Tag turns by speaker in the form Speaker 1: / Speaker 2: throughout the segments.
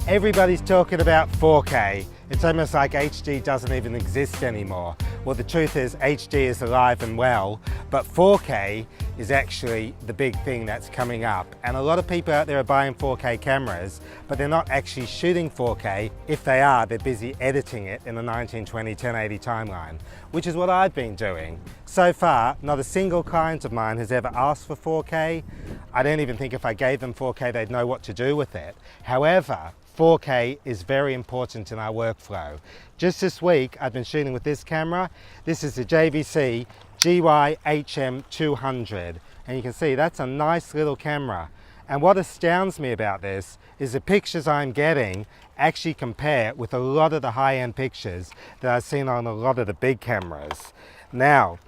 Speaker 1: Everybody's talking about 4K. It's almost like HD doesn't even exist anymore. Well, the truth is HD is alive and well, but 4K is actually the big thing that's coming up. And a lot of people out there are buying 4K cameras, but they're not actually shooting 4K. If they are, they're busy editing it in the 1920 1080 timeline, which is what I've been doing. So far, not a single client of mine has ever asked for 4K. I don't even think if I gave them 4K, they'd know what to do with it. However, 4K is very important in our workflow. Just this week, I've been shooting with this camera. This is the JVC GY HM200. And you can see that's a nice little camera. And what astounds me about this is the pictures I'm getting actually compare with a lot of the high-end pictures that I've seen on a lot of the big cameras. Now,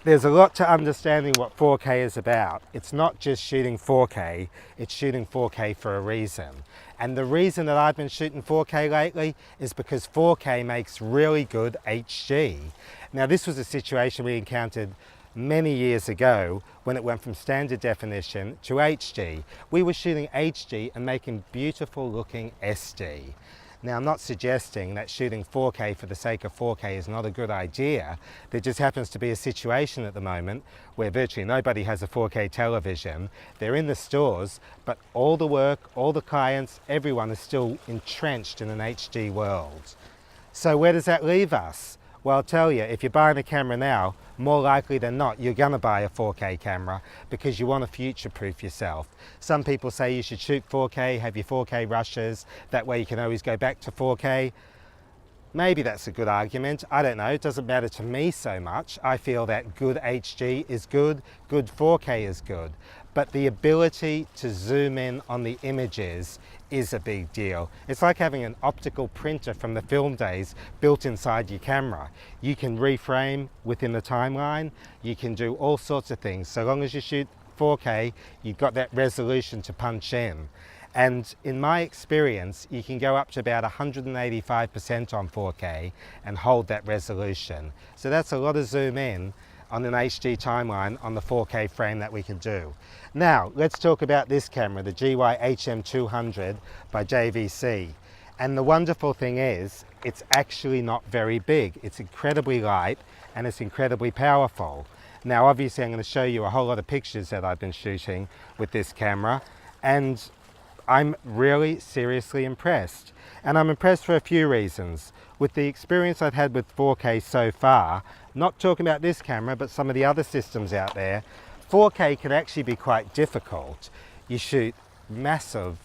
Speaker 1: there's a lot to understanding what 4K is about. It's not just shooting 4K, it's shooting 4K for a reason. And the reason that I've been shooting 4K lately is because 4K makes really good HD. Now, this was a situation we encountered many years ago when it went from standard definition to HD. We were shooting HD and making beautiful looking SD. Now, I'm not suggesting that shooting 4K for the sake of 4K is not a good idea. There just happens to be a situation at the moment where virtually nobody has a 4K television. They're in the stores, but all the work, all the clients, everyone is still entrenched in an HD world. So where does that leave us? Well, I'll tell you, if you're buying a camera now, more likely than not, you're gonna buy a 4K camera because you want to future-proof yourself. Some people say you should shoot 4K, have your 4K rushes, that way you can always go back to 4K. Maybe that's a good argument, I don't know, it doesn't matter to me so much. I feel that good HD is good 4K is good. But the ability to zoom in on the images is a big deal. It's like having an optical printer from the film days built inside your camera. You can reframe within the timeline, you can do all sorts of things. So long as you shoot 4K, you've got that resolution to punch in. And in my experience, you can go up to about 185% on 4K and hold that resolution. So that's a lot of zoom in on an HD timeline on the 4K frame that we can do. Now, let's talk about this camera, the GY HM200 by JVC. And the wonderful thing is, it's actually not very big. It's incredibly light and it's incredibly powerful. Now, obviously, I'm going to show you a whole lot of pictures that I've been shooting with this camera, and I'm really seriously impressed. And I'm impressed for a few reasons. With the experience I've had with 4K so far, not talking about this camera, but some of the other systems out there, 4K can actually be quite difficult. You shoot massive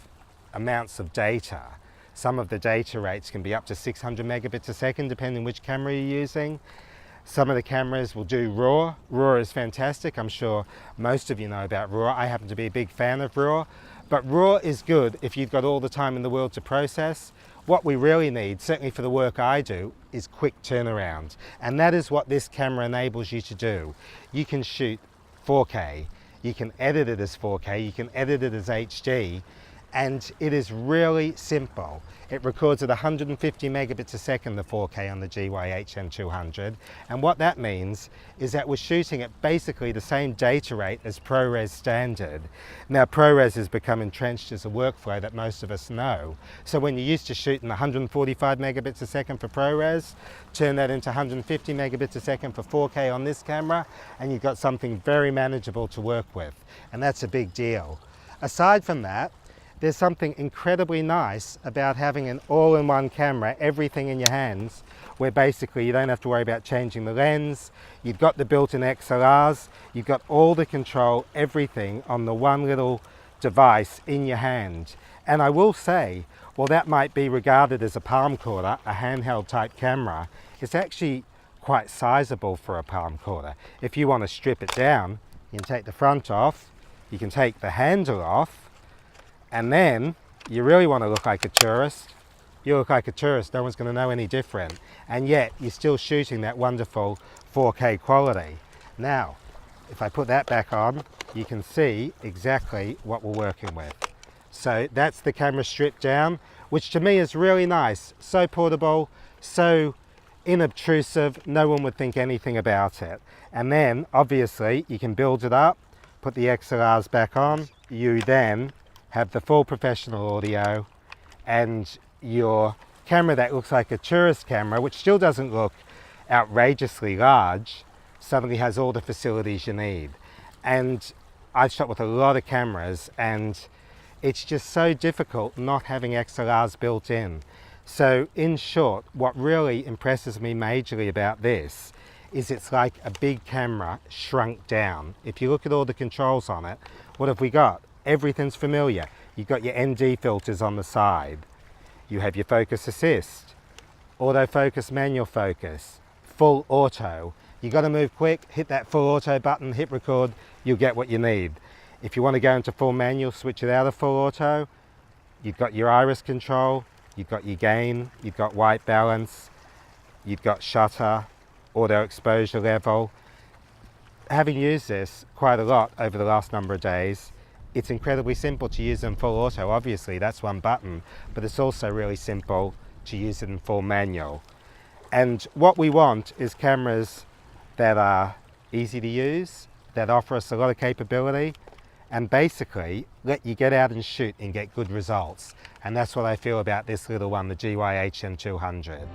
Speaker 1: amounts of data. Some of the data rates can be up to 600 megabits a second, depending which camera you're using. Some of the cameras will do RAW. RAW is fantastic. I'm sure most of you know about RAW. I happen to be a big fan of RAW. But RAW is good if you've got all the time in the world to process. What we really need, certainly for the work I do, is quick turnaround. And that is what this camera enables you to do. You can shoot 4K, you can edit it as 4K, you can edit it as HD, and it is really simple. It records at 150 megabits a second, the 4K on the GY HM200, and what that means is that we're shooting at basically the same data rate as ProRes standard. Now, ProRes has become entrenched as a workflow that most of us know. So when you're used to shooting 145 megabits a second for ProRes, turn that into 150 megabits a second for 4K on this camera, and you've got something very manageable to work with, and that's a big deal. Aside from that, there's something incredibly nice about having an all-in-one camera, everything in your hands, where basically you don't have to worry about changing the lens, you've got the built-in XLRs, you've got all the control, everything on the one little device in your hand. And I will say, well, that might be regarded as a palmcorder, a handheld type camera, it's actually quite sizable for a palmcorder. If you want to strip it down, you can take the front off, you can take the handle off, and then you really want to look like a tourist. You look like a tourist, no one's going to know any different. And yet you're still shooting that wonderful 4K quality. Now, if I put that back on, you can see exactly what we're working with. So that's the camera stripped down, which to me is really nice. So portable, so inobtrusive, no one would think anything about it. And then obviously you can build it up, put the XLRs back on, you then have the full professional audio and your camera that looks like a tourist camera, which still doesn't look outrageously large, suddenly has all the facilities you need. And I've shot with a lot of cameras and it's just so difficult not having XLRs built in. So in short, what really impresses me majorly about this is it's like a big camera shrunk down. If you look at all the controls on it, what have we got? Everything's familiar. You've got your ND filters on the side. You have your focus assist, autofocus, manual focus, full auto. You got to move quick, hit that full auto button, hit record, you'll get what you need. If you want to go into full manual, switch it out of full auto. You've got your iris control, you've got your gain, you've got white balance, you've got shutter, auto exposure level. Having used this quite a lot over the last number of days, it's incredibly simple to use in full auto. Obviously that's one button, but it's also really simple to use it in full manual. And what we want is cameras that are easy to use, that offer us a lot of capability, and basically let you get out and shoot and get good results. And that's what I feel about this little one, the GY HM200.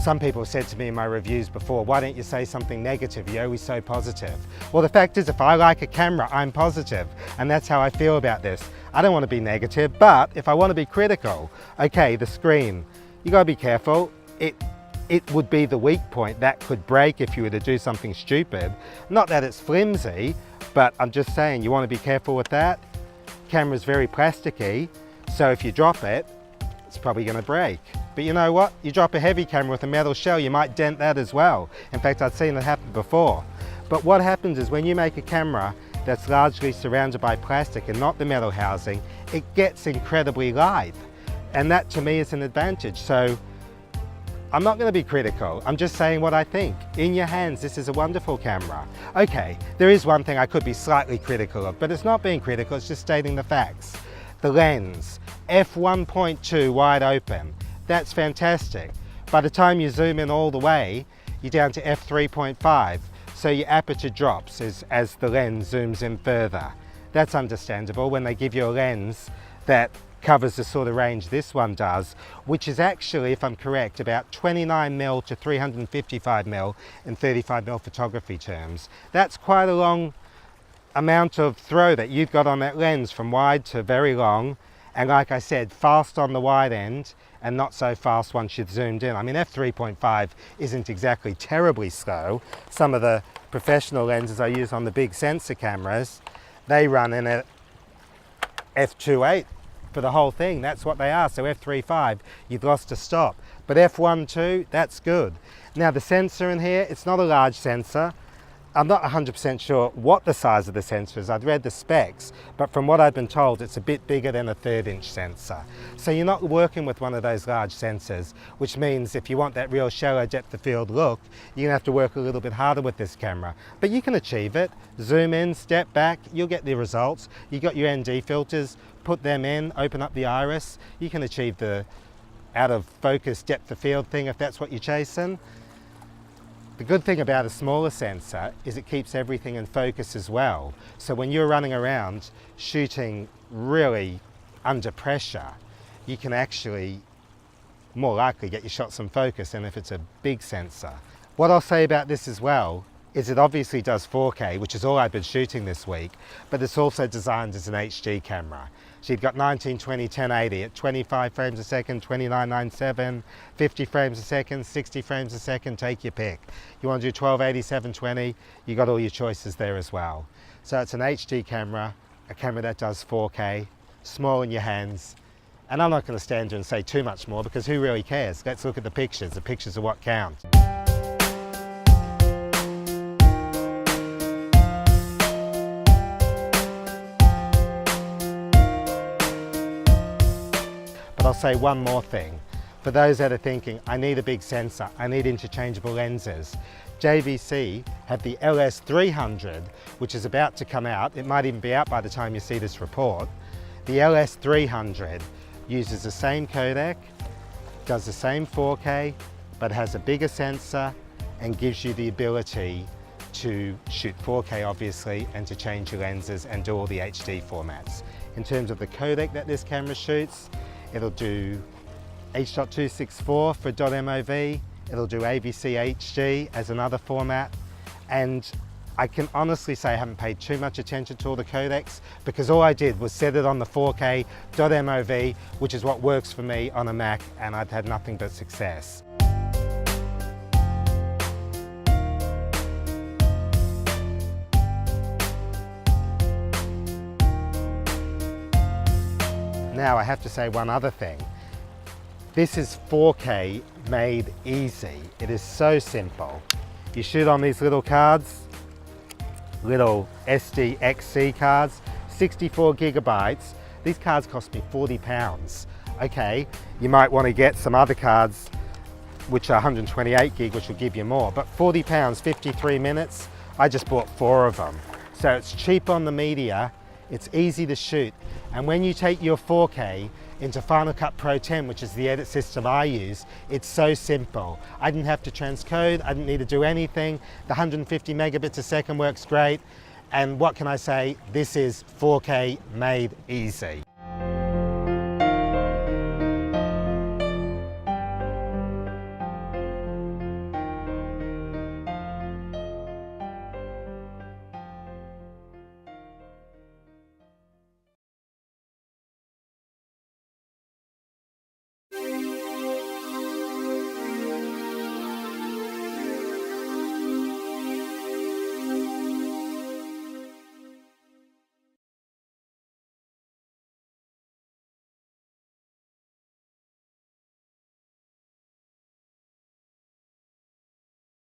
Speaker 1: Some people have said to me in my reviews before, why don't you say something negative? You're always so positive. Well, the fact is, if I like a camera, I'm positive, and that's how I feel about this. I don't want to be negative, but if I want to be critical, okay, the screen, you got to be careful. It would be the weak point. That could break if you were to do something stupid. Not that it's flimsy, but I'm just saying you want to be careful with that. Camera's very plasticky, so if you drop it, it's probably going to break. But you know what? You drop a heavy camera with a metal shell, you might dent that as well. In fact, I've seen it happen before. But what happens is when you make a camera that's largely surrounded by plastic and not the metal housing, it gets incredibly light. And that to me is an advantage. So I'm not going to be critical. I'm just saying what I think. In your hands, this is a wonderful camera. Okay, there is one thing I could be slightly critical of, but it's not being critical, it's just stating the facts. The lens, f1.2 wide open. That's fantastic. By the time you zoom in all the way, you're down to f3.5, so your aperture drops as the lens zooms in further. That's understandable when they give you a lens that covers the sort of range this one does, which is actually, if I'm correct, about 29mm to 355mm in 35mm photography terms. That's quite a long amount of throw that you've got on that lens, from wide to very long, and like I said, fast on the wide end and not so fast once you've zoomed in. I mean, f3.5 isn't exactly terribly slow. Some of the professional lenses I use on the big sensor cameras, they run in at f2.8 for the whole thing. That's what they are. So f3.5, you've lost a stop. But f1.2, that's good. Now the sensor in here, it's not a large sensor. I'm not 100% sure what the size of the sensor is. I've read the specs, but from what I've been told, it's a bit bigger than a 1/3" sensor. So you're not working with one of those large sensors, which means if you want that real shallow depth of field look, you're gonna have to work a little bit harder with this camera. But you can achieve it. Zoom in, step back, you'll get the results. You got your ND filters, put them in, open up the iris. You can achieve the out of focus depth of field thing if that's what you're chasing. The good thing about a smaller sensor is it keeps everything in focus as well. So when you're running around shooting really under pressure, you can actually more likely get your shots in focus than if it's a big sensor. What I'll say about this as well is it obviously does 4K, which is all I've been shooting this week, but it's also designed as an HD camera. So you've got 1920 1080 at 25 frames a second, 2997, 50 frames a second, 60 frames a second, take your pick. You want to do 1280 720, you got all your choices there as well. So it's an HD camera, a camera that does 4K, small in your hands, and I'm not going to stand here and say too much more because who really cares? Let's look at the pictures are what count. But I'll say one more thing. For those that are thinking, I need a big sensor, I need interchangeable lenses, JVC have the LS300, which is about to come out. It might even be out by the time you see this report. The LS300 uses the same codec, does the same 4K, but has a bigger sensor and gives you the ability to shoot 4K obviously, and to change your lenses and do all the HD formats. In terms of the codec that this camera shoots, it'll do H.264 for .mov, it'll do AVC HD as another format, and I can honestly say I haven't paid too much attention to all the codecs because all I did was set it on the 4K .mov, which is what works for me on a Mac, and I've had nothing but success. Now I have to say one other thing. This is 4K made easy. It is so simple. You shoot on these little cards, little SDXC cards, 64 gigabytes. These cards cost me £40. Okay, you might want to get some other cards which are 128 gig, which will give you more, but £40, 53 minutes, I just bought 4 of them. So it's cheap on the media, it's easy to shoot, and when you take your 4K into Final Cut Pro 10, which is the edit system I use, it's so simple. I didn't have to transcode, I didn't need to do anything. The 150 megabits a second works great, and what can I say? This is 4K made easy.